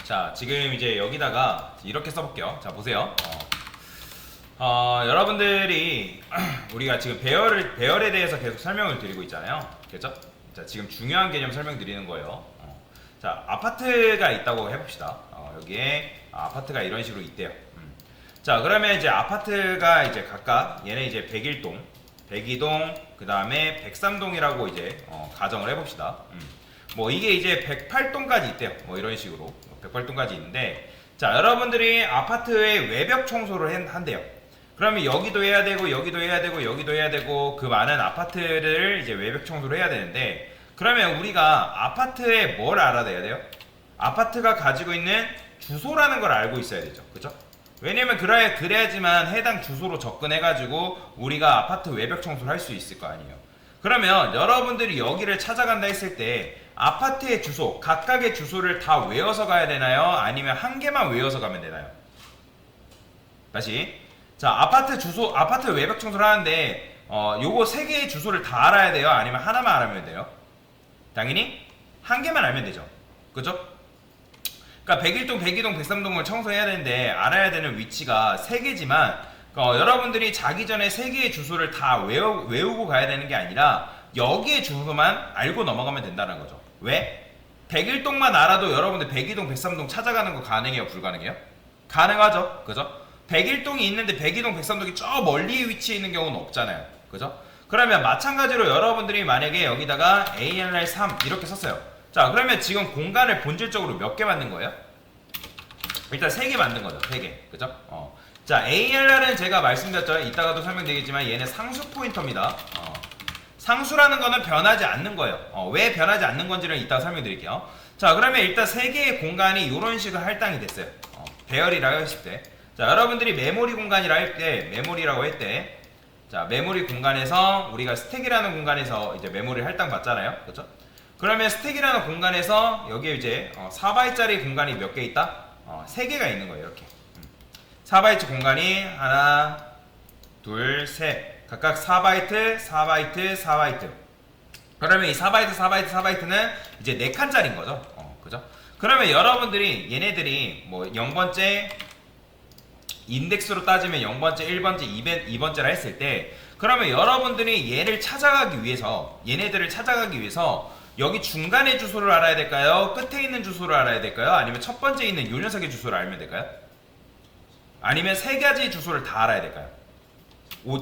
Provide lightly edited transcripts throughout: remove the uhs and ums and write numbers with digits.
자, 지금 이제 여기다가 이렇게 써볼게요. 자, 보세요. 여러분들이 우리가 지금 배열에 대해서 계속 설명을 드리고 있잖아요. 그렇죠? 자, 지금 중요한 개념 설명드리는 거예요. 자, 아파트가 있다고 해봅시다. 여기에 아파트가 이런 식으로 있대요. 자, 그러면 이제 아파트가 이제 각각 얘네 이제 101동, 102동, 그 다음에 103동이라고 이제 가정을 해봅시다. 뭐 이게 이제 108동까지 있대요. 뭐 이런 식으로 108동까지 있는데, 자, 여러분들이 아파트의 외벽 청소를 한대요. 그러면 여기도 해야 되고 여기도 해야 되고 여기도 해야 되고 그 많은 아파트를 이제 외벽 청소를 해야 되는데, 그러면 우리가 아파트에 뭘 알아야 돼요? 아파트가 가지고 있는 주소라는 걸 알고 있어야 되죠. 그죠? 왜냐면 그래야지만 해당 주소로 접근해가지고 우리가 아파트 외벽 청소를 할 수 있을 거 아니에요. 그러면 여러분들이 여기를 찾아간다 했을 때 아파트의 주소, 각각의 주소를 다 외워서 가야 되나요? 아니면 한 개만 외워서 가면 되나요? 다시. 자, 아파트 주소, 아파트 외벽 청소를 하는데 요거 세 개의 주소를 다 알아야 돼요? 아니면 하나만 알면 돼요? 당연히 한 개만 알면 되죠. 그죠? 그러니까 101동, 102동, 103동을 청소해야 되는데 알아야 되는 위치가 3개지만 여러분들이 자기 전에 3개의 주소를 다 외우고 가야 되는 게 아니라 여기의 주소만 알고 넘어가면 된다는 거죠. 왜? 101동만 알아도 여러분들 102동, 103동 찾아가는 거 가능해요? 불가능해요? 가능하죠. 그죠? 101동이 있는데 102동, 103동이 저 멀리 위치해 있는 경우는 없잖아요. 그죠? 그러면 마찬가지로 여러분들이 만약에 여기다가 ALR3 이렇게 썼어요. 자, 그러면 지금 공간을 본질적으로 몇 개 만든 거예요? 일단 3개 만든 거죠. 3개. 그죠? 자, ALR은 제가 말씀드렸죠. 이따가도 설명드리겠지만 얘는 상수 포인터입니다. 상수라는 거는 변하지 않는 거예요. 왜 변하지 않는 건지를 이따가 설명드릴게요. 자, 그러면 일단 3개의 공간이 이런 식으로 할당이 됐어요. 배열이라고 했을 때. 자, 여러분들이 메모리 공간이라 할 때, 메모리라고 할 때, 자, 메모리 공간에서 우리가 스택이라는 공간에서 이제 메모리 할당 받잖아요. 그죠? 그러면 스택이라는 공간에서 여기에 이제 4바이트짜리 공간이 몇 개 있다? 3개가 있는 거예요. 이렇게 4바이트 공간이 하나, 둘, 셋, 각각 4바이트, 4바이트, 4바이트. 그러면 이 4바이트, 4바이트, 4바이트는 이제 4칸짜리인 거죠. 그죠? 그러면 여러분들이 얘네들이 뭐 0번째 인덱스로 따지면 0번째, 1번째, 2번째라 했을 때, 그러면 여러분들이 얘를 찾아가기 위해서, 얘네들을 찾아가기 위해서 여기 중간의 주소를 알아야 될까요? 끝에 있는 주소를 알아야 될까요? 아니면 첫 번째 있는 요 녀석의 주소를 알면 될까요? 아니면 3가지 주소를 다 알아야 될까요?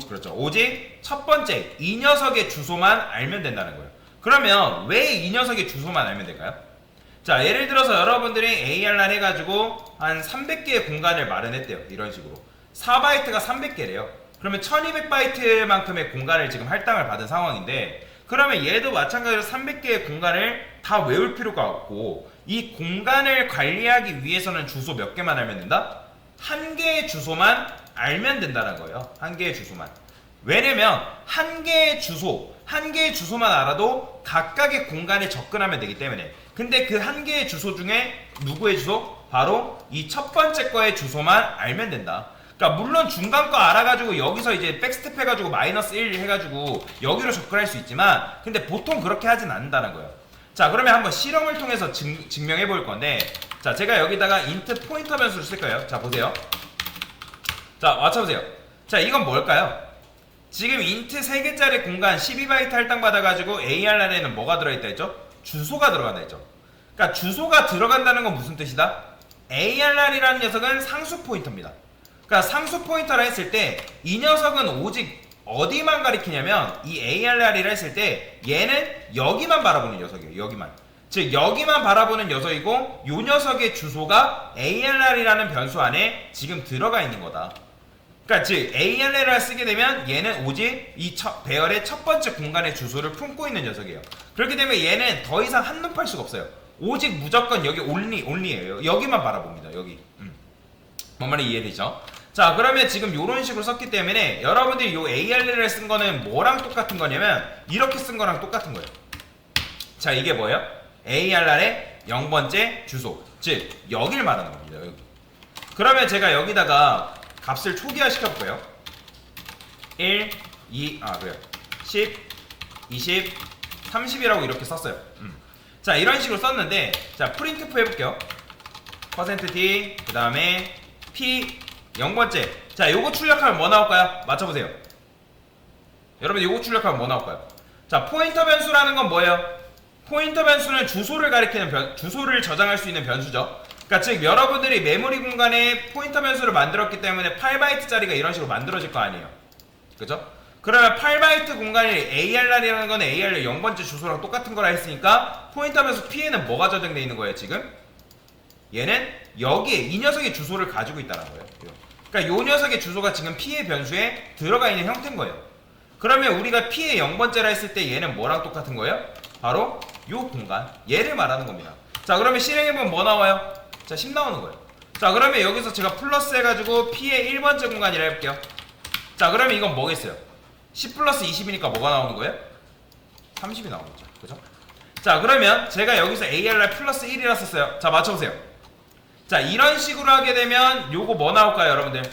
그렇죠. 오직 첫 번째 이 녀석의 주소만 알면 된다는 거예요. 그러면 왜 이 녀석의 주소만 알면 될까요? 자, 예를 들어서 여러분들이 ARR 해가지고 한 300개의 공간을 마련했대요. 이런 식으로 4바이트가 300개래요. 그러면 1200바이트만큼의 공간을 지금 할당을 받은 상황인데, 그러면 얘도 마찬가지로 300개의 공간을 다 외울 필요가 없고, 이 공간을 관리하기 위해서는 주소 몇 개만 알면 된다? 한 개의 주소만 알면 된다는 거예요. 한 개의 주소만. 왜냐면 한 개의 주소만 알아도 각각의 공간에 접근하면 되기 때문에. 근데 그 한 개의 주소 중에 누구의 주소? 바로 이 첫 번째 거의 주소만 알면 된다. 그러니까 물론 중간 거 알아가지고 여기서 이제 백스텝 해가지고 마이너스 1 해가지고 여기로 접근할 수 있지만, 근데 보통 그렇게 하진 않는다는 거예요. 자, 그러면 한번 실험을 통해서 증명해 볼 건데, 자, 제가 여기다가 int 포인터 변수를 쓸 거예요. 자, 보세요. 자, 맞춰보세요. 자, 이건 뭘까요? 지금 int 3개짜리 공간 12바이트 할당 받아가지고 ARR에는 뭐가 들어있다 했죠? 주소가 들어간다 했죠. 그러니까 주소가 들어간다는 건 무슨 뜻이다? ARR이라는 녀석은 상수 포인터입니다. 그러니까 상수 포인터라 했을 때 이 녀석은 오직 어디만 가리키냐면, 이 ARR이라 했을 때 얘는 여기만 바라보는 녀석이에요. 여기만. 즉 여기만 바라보는 녀석이고, 요 녀석의 주소가 ARR이라는 변수 안에 지금 들어가 있는 거다. 그러니까 즉 ARR을 쓰게 되면 얘는 오직 이 배열의 첫 번째 공간의 주소를 품고 있는 녀석이에요. 그렇기 때문에 얘는 더 이상 한눈 팔 수가 없어요. 오직 무조건 여기 only예요. 여기만 바라봅니다. 여기. 뭔 말인지 이해되죠? 자, 그러면 지금 이런 식으로 썼기 때문에 여러분들이 요 ARR을 쓴 거는 뭐랑 똑같은 거냐면 이렇게 쓴 거랑 똑같은 거예요. 자, 이게 뭐예요? ARR의 0번째 주소, 즉 여기를 말하는 겁니다. 여기. 그러면 제가 여기다가 값을 초기화 시켜볼게요. 1, 2, 그래요. 10, 20, 30이라고 이렇게 썼어요. 자, 이런 식으로 썼는데, 자, 프린트프 해볼게요. %d 그 다음에 p 0번째. 자, 요거 출력하면 뭐 나올까요? 맞춰보세요. 여러분 요거 출력하면 뭐 나올까요? 자, 포인터 변수라는 건 뭐예요? 포인터 변수는 주소를 가리키는 주소를 저장할 수 있는 변수죠. 그러니까 즉 여러분들이 메모리 공간에 포인터 변수를 만들었기 때문에 8바이트짜리가 이런 식으로 만들어질 거 아니에요. 그죠? 그러면 8바이트 공간이 ARR이라는 건 ARR 0번째 주소랑 똑같은 거라 했으니까 포인터 변수 P에는 뭐가 저장되어 있는 거예요, 지금? 얘는 여기에 이 녀석의 주소를 가지고 있다는 거예요. 그러니까 이 녀석의 주소가 지금 P의 변수에 들어가 있는 형태인 거예요. 그러면 우리가 P의 0번째라 했을 때 얘는 뭐랑 똑같은 거예요? 바로 이 공간, 얘를 말하는 겁니다. 자, 그러면 실행해보면 뭐 나와요? 자, 10 나오는 거예요. 자, 그러면 여기서 제가 플러스 해가지고 P의 1번째 공간이라 해볼게요. 자, 그러면 이건 뭐겠어요? 10 플러스 20이니까 뭐가 나오는 거예요? 30이 나오는 거죠. 그죠? 자, 그러면 제가 여기서 ARR 플러스 1이라 썼어요. 자, 맞춰보세요. 자, 이런 식으로 하게 되면 요거 뭐 나올까요, 여러분들?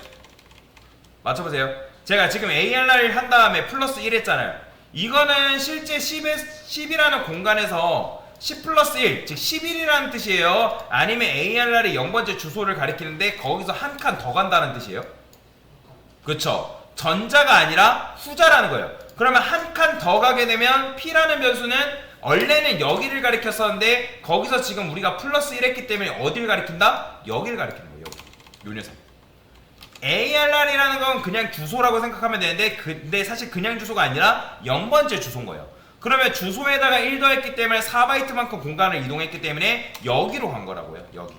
맞춰보세요. 제가 지금 ARR을 한 다음에 플러스 1 했잖아요. 이거는 실제 10이라는 공간에서 10 플러스 1, 즉 11이라는 뜻이에요? 아니면 ARR이 0번째 주소를 가리키는데 거기서 한 칸 더 간다는 뜻이에요? 그쵸? 전자가 아니라 후자라는 거예요. 그러면 한 칸 더 가게 되면 P라는 변수는 원래는 여기를 가리켰었는데 거기서 지금 우리가 플러스 1 했기 때문에 어디를 가리킨다? 여기를 가리키는 거예요. 여기. 요 녀석. ARR이라는 건 그냥 주소라고 생각하면 되는데 근데 사실 그냥 주소가 아니라 0번째 주소인 거예요. 그러면 주소에다가 1 더했기 때문에 4바이트만큼 공간을 이동했기 때문에 여기로 간 거라고요. 여기.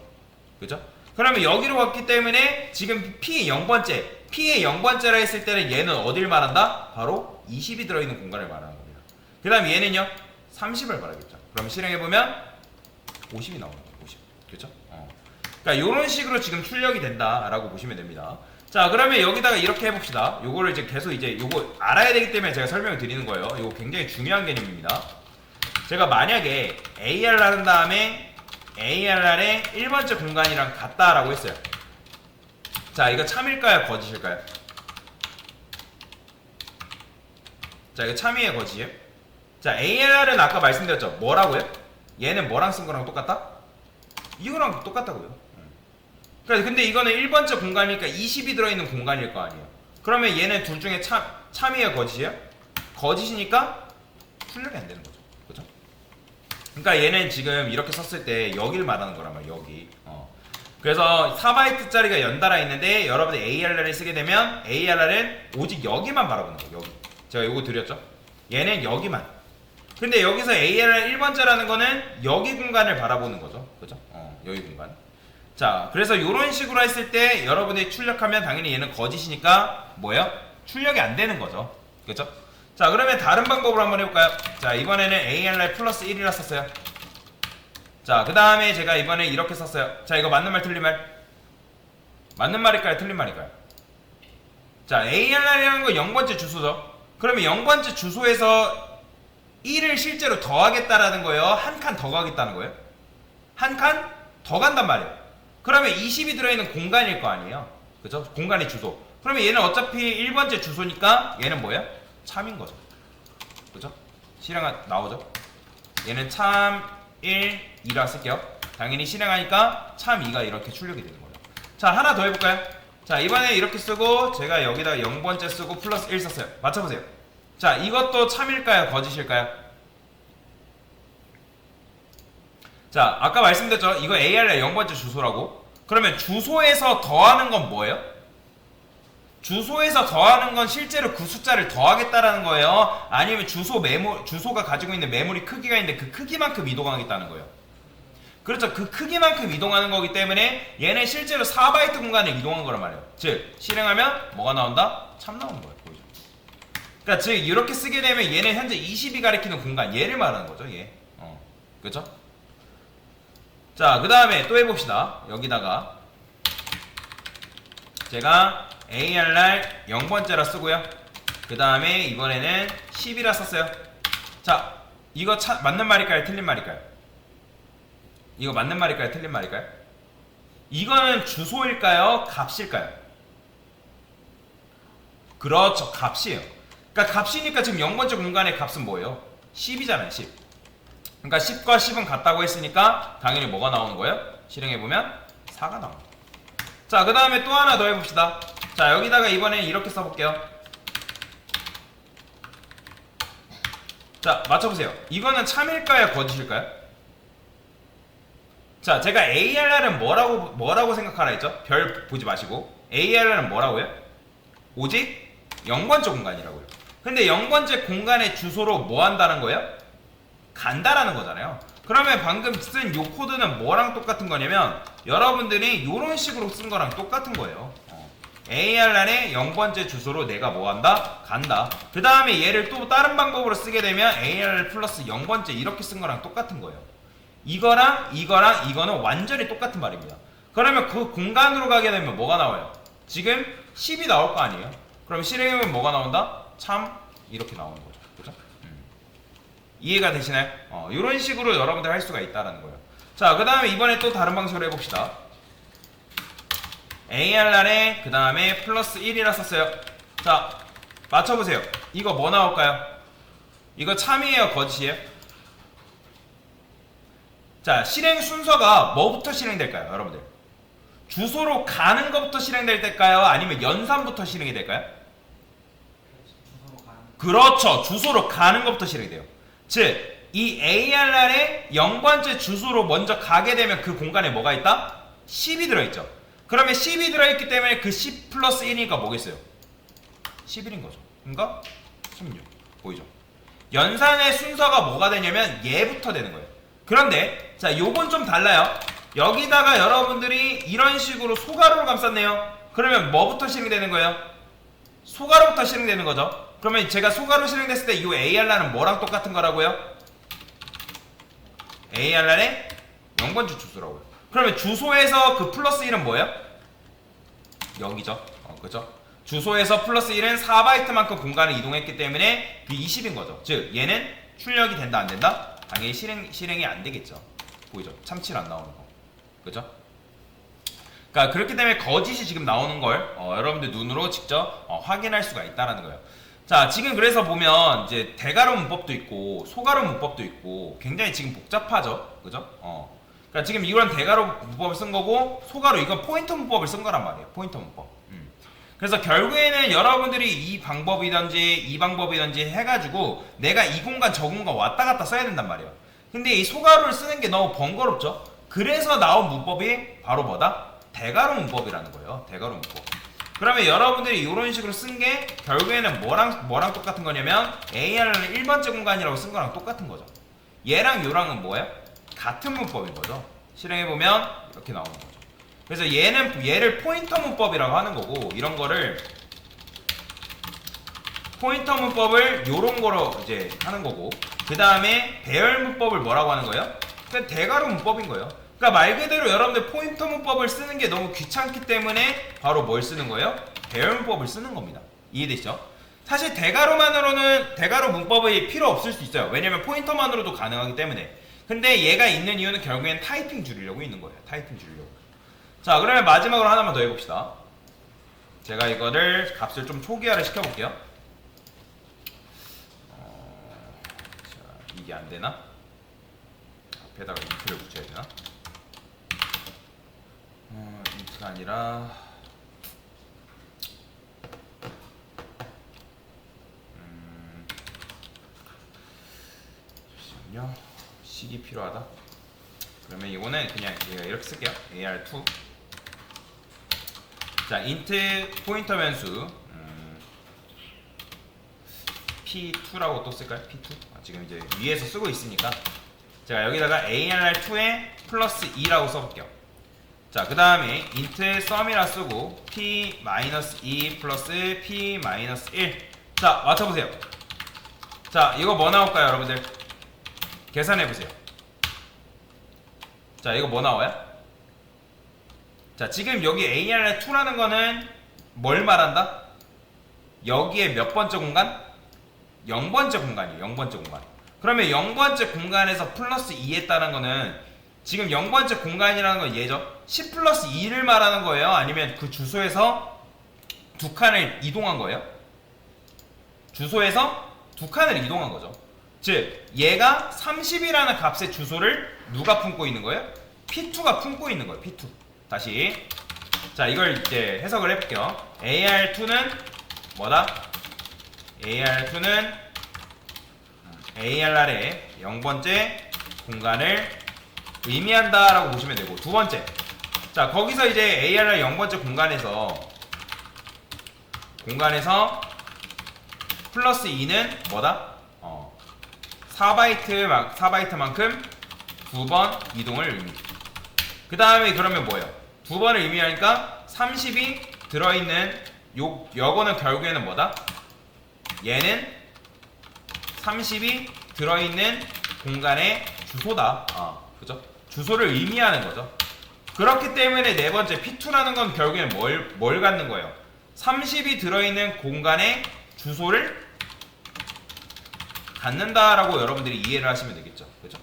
그죠? 그러면 여기로 갔기 때문에 지금 P 0번째, P의 0번째라 했을 때는 얘는 어딜 말한다? 바로 20이 들어있는 공간을 말하는 겁니다. 그 다음 얘는요? 30을 말하겠죠. 그럼 실행해보면 50이 나오는 거예요. 50. 그렇죠? 그러니까 이런 식으로 지금 출력이 된다라고 보시면 됩니다. 자, 그러면 여기다가 이렇게 해봅시다. 요거를 이제 계속 이제 요거 알아야 되기 때문에 제가 설명을 드리는 거예요. 요거 굉장히 중요한 개념입니다. 제가 만약에 ARR 한 다음에 ARR의 1번째 공간이랑 같다라고 했어요. 자, 이거 참일까요? 거짓일까요? 자, 이거 참이에요? 거짓이에요? 자, ARR은 아까 말씀드렸죠? 뭐라고요? 얘는 뭐랑 쓴 거랑 똑같다? 이거랑 똑같다고요. 그러니까 근데 이거는 1번째 공간이니까 20이 들어있는 공간일 거 아니에요. 그러면 얘는 둘 중에 참이에요? 거짓이에요? 거짓이니까 출력이 안 되는 거죠. 그죠? 그러니까 얘는 지금 이렇게 썼을 때 여기를 말하는 거란 말이에요. 여기. 그래서 4바이트짜리가 연달아 있는데 여러분이 ARR을 쓰게 되면 ARR은 오직 여기만 바라보는 거예요. 여기. 제가 요거 드렸죠? 얘는 여기만. 근데 여기서 ARR 1번째라는 거는 여기 공간을 바라보는 거죠. 그죠? 여기 공간. 자, 그래서 이런 식으로 했을 때 여러분이 출력하면 당연히 얘는 거짓이니까 뭐예요? 출력이 안 되는 거죠. 그죠? 자, 그러면 다른 방법으로 한번 해볼까요? 자, 이번에는 ARR 플러스 1이라 썼어요. 자, 그 다음에 제가 이번에 이렇게 썼어요. 자, 이거 맞는 말 틀린 말? 맞는 말일까요? 틀린 말일까요? 자, ARR이라는 거 0번째 주소죠. 그러면 0번째 주소에서 1을 실제로 더하겠다라는 거예요? 한 칸 더 가겠다는 거예요? 한 칸 더 간단 말이에요. 그러면 20이 들어있는 공간일 거 아니에요? 그죠? 공간의 주소. 그러면 얘는 어차피 1번째 주소니까 얘는 뭐예요? 참인 거죠. 그죠? 실행 나오죠? 얘는 참 1, 2라 쓸게요. 당연히 실행하니까 참 2가 이렇게 출력이 되는 거예요. 자, 하나 더 해볼까요? 자, 이번에 이렇게 쓰고 제가 여기다 0번째 쓰고 플러스 1 썼어요. 맞춰보세요. 자, 이것도 참일까요? 거짓일까요? 자, 아까 말씀드렸죠? 이거 ARR 0번째 주소라고. 그러면 주소에서 더하는 건 뭐예요? 주소에서 더하는 건 실제로 그 숫자를 더하겠다라는 거예요? 아니면 주소가 가지고 있는 메모리 크기가 있는데 그 크기만큼 이동하겠다는 거예요? 그렇죠. 그 크기만큼 이동하는 거기 때문에 얘는 실제로 4바이트 공간을 이동한 거란 말이에요. 즉, 실행하면 뭐가 나온다? 참 나오는 거예요. 보이죠? 그러니까 즉, 이렇게 쓰게 되면 얘는 현재 20이 가리키는 공간, 얘를 말하는 거죠. 얘. 그렇죠? 자, 그 다음에 또 해봅시다. 여기다가 제가 ARR 0번째라 쓰고요. 그 다음에 이번에는 10이라 썼어요. 자, 이거 맞는 말일까요? 틀린 말일까요? 이거 맞는 말일까요? 틀린 말일까요? 이거는 주소일까요? 값일까요? 그렇죠. 값이에요. 그러니까 값이니까 지금 0번째 공간의 값은 뭐예요? 10이잖아요. 10. 그러니까 10과 10은 같다고 했으니까 당연히 뭐가 나오는 거예요? 실행해보면 4가 나와. 자, 그 다음에 또 하나 더 해봅시다. 자, 여기다가 이번엔 이렇게 써볼게요. 자, 맞춰보세요. 이거는 참일까요, 거짓일까요? 자, 제가 ARR은 뭐라고 생각하라 했죠? 별 보지 마시고. ARR은 뭐라고요? 오직 0번째 공간이라고요. 근데 0번째 공간의 주소로 뭐 한다는 거예요? 간다라는 거잖아요. 그러면 방금 쓴 요 코드는 뭐랑 똑같은 거냐면 여러분들이 요런 식으로 쓴 거랑 똑같은 거예요. ARR의 0번째 주소로 내가 뭐 한다? 간다. 그 다음에 얘를 또 다른 방법으로 쓰게 되면 ARR 플러스 0번째 이렇게 쓴 거랑 똑같은 거예요. 이거랑 이거는 완전히 똑같은 말입니다. 그러면 그 공간으로 가게 되면 뭐가 나와요? 지금 10이 나올 거 아니에요? 그럼 실행해보면 뭐가 나온다? 참 이렇게 나오는 거죠. 그죠? 이해가 되시나요? 이런 식으로 여러분들 할 수가 있다는 거예요. 자, 그 다음에 이번에 또 다른 방식으로 해봅시다. ARR에 그 다음에 플러스 1이라 썼어요. 자, 맞춰보세요. 이거 뭐 나올까요? 이거 참이에요, 거짓이에요? 자, 실행 순서가 뭐부터 실행될까요, 여러분들? 주소로 가는 것부터 실행될까요? 아니면 연산부터 실행이 될까요? 그렇죠. 주소로 가는 것부터 실행돼요. 즉, 이 ARR의 0번째 주소로 먼저 가게 되면 그 공간에 뭐가 있다? 10이 들어있죠. 그러면 10이 들어있기 때문에 그 10 플러스 1이니까 뭐겠어요? 11인 거죠. 그러니까 16. 보이죠? 연산의 순서가 뭐가 되냐면 얘부터 되는 거예요. 그런데 자, 요건 좀 달라요. 여기다가 여러분들이 이런 식으로 소가로를 감쌌네요. 그러면 뭐부터 실행되는 거예요? 소가로부터 실행되는 거죠. 그러면 제가 소가로 실행됐을 때 이 ARR은 뭐랑 똑같은 거라고요? ARR의 0번째 주소라고요. 그러면 주소에서 그 플러스 1은 뭐예요? 여기죠. 그죠? 주소에서 플러스 1은 4바이트만큼 공간을 이동했기 때문에 B20인 거죠. 즉 얘는 출력이 된다 안 된다? 당연히 실행이 안 되겠죠. 보이죠? 참치를 안 나오는 거. 그죠? 그러니까 그렇기 때문에 거짓이 지금 나오는 걸 여러분들 눈으로 직접 확인할 수가 있다라는 거예요. 자, 지금 그래서 보면 이제 대괄호 문법도 있고 소괄호 문법도 있고 굉장히 지금 복잡하죠. 그죠? 그러니까 지금 이런 대괄호 문법을 쓴 거고 소괄호 이건 포인터 문법을 쓴 거란 말이에요. 포인터 문법. 그래서 결국에는 여러분들이 이 방법이든지 해가지고 내가 이 공간 저 공간 왔다 갔다 써야 된단 말이에요. 근데 이 소괄호를 쓰는 게 너무 번거롭죠. 그래서 나온 문법이 바로 뭐다? 대괄호 문법이라는 거예요. 대괄호 문법. 그러면 여러분들이 이런 식으로 쓴 게 결국에는 뭐랑 똑같은 거냐면 ARR은 1번째 공간이라고 쓴 거랑 똑같은 거죠. 얘랑 요랑은 뭐예요? 같은 문법인 거죠. 실행해보면 이렇게 나오는 거죠. 그래서 얘를 포인터 문법이라고 하는 거고, 이런 거를 포인터 문법을 요런 거로 이제 하는 거고, 그 다음에 배열 문법을 뭐라고 하는 거예요? 그냥 대괄호 문법인 거예요. 그러니까 말 그대로 여러분들 포인터 문법을 쓰는 게 너무 귀찮기 때문에 바로 뭘 쓰는 거예요? 배열 문법을 쓰는 겁니다. 이해되시죠? 사실 대괄호 문법이 필요 없을 수 있어요. 왜냐면 포인터만으로도 가능하기 때문에. 근데 얘가 있는 이유는 결국엔 타이핑 줄이려고 있는 거예요. 타이핑 줄이려고. 자, 그러면 마지막으로 하나만 더 해봅시다. 제가 이거를 값을 좀 초기화를 시켜볼게요. 자, 이게 안 되나? 앞에다가 인트를 붙여야 되나? 인트가 아니라 잠시만요. 식이 필요하다. 그러면 이거는 그냥 이렇게 쓸게요. AR2. 자, 인트 포인터 변수 P2라고 또 쓸까요? P2? 지금 이제 위에서 쓰고 있으니까 제가 여기다가 ARR2에 플러스 2라고 써볼게요. 자, 그 다음에 인트 sum이라 쓰고 P-2 플러스 P-1. 자, 맞춰보세요. 자, 이거 뭐 나올까요, 여러분들? 계산해보세요. 자, 이거 뭐 나와요? 자, 지금 여기 ARR2라는 거는 뭘 말한다? 여기에 몇 번째 공간? 0번째 공간이에요. 0번째 공간. 그러면 0번째 공간에서 플러스 2 했다는 거는 지금 0번째 공간이라는 건 얘죠. 10 플러스 2를 말하는 거예요? 아니면 그 주소에서 두 칸을 이동한 거예요? 주소에서 두 칸을 이동한 거죠. 즉 얘가 30이라는 값의 주소를 누가 품고 있는 거예요? P2가 품고 있는 거예요. P2. 다시. 자, 이걸 이제 해석을 해볼게요. AR2는 뭐다? AR2는 ARR의 0번째 공간을 의미한다라고 보시면 되고, 두 번째. 자, 거기서 이제 ARR 0번째 공간에서 플러스 2는 뭐다? 4바이트만큼 두 번 이동을 의미. 그 다음에 그러면 뭐예요? 두 번을 의미하니까 30이 들어있는 요거는 결국에는 뭐다? 얘는 30이 들어있는 공간의 주소다. 그죠? 주소를 의미하는 거죠. 그렇기 때문에 네 번째 P2라는 건 결국에는 뭘 갖는 거예요? 30이 들어있는 공간의 주소를 갖는다라고 여러분들이 이해를 하시면 되겠죠. 그죠?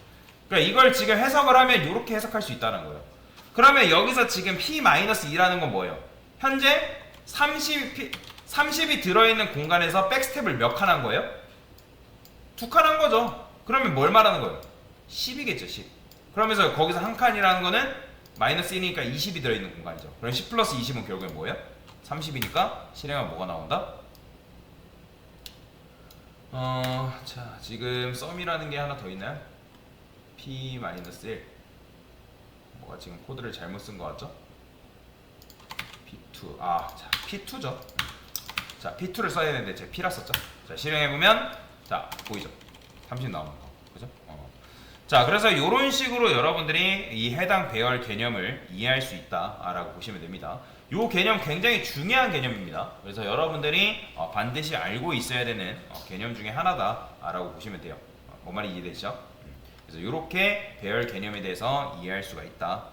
그러니까 이걸 지금 해석을 하면 이렇게 해석할 수 있다는 거예요. 그러면 여기서 지금 P-2라는 건 뭐예요? 현재 30이 들어있는 공간에서 백스텝을 몇 칸 한 거예요? 2칸 한 거죠. 그러면 뭘 말하는 거예요? 10이겠죠, 10. 그러면서 거기서 한 칸이라는 거는 마이너스 1이니까 20이 들어있는 공간이죠. 그럼 10 플러스 20은 결국엔 뭐예요? 30이니까 실행하면 뭐가 나온다? 자, 지금 썸이라는 게 하나 더 있나요? P-1. 뭐가 지금 코드를 잘못 쓴 것 같죠? P2. 자, P2죠. 자, P2를 써야 되는데 제가 P라 썼죠. 자, 실행해보면, 자, 보이죠? 30 나오는 거. 그죠? 자, 그래서 이런 식으로 여러분들이 이 해당 배열 개념을 이해할 수 있다라고 보시면 됩니다. 이 개념 굉장히 중요한 개념입니다. 그래서 여러분들이 반드시 알고 있어야 되는 개념 중에 하나다라고 보시면 돼요. 뭔 말이 이해되시죠? 그래서 이렇게 배열 개념에 대해서 이해할 수가 있다.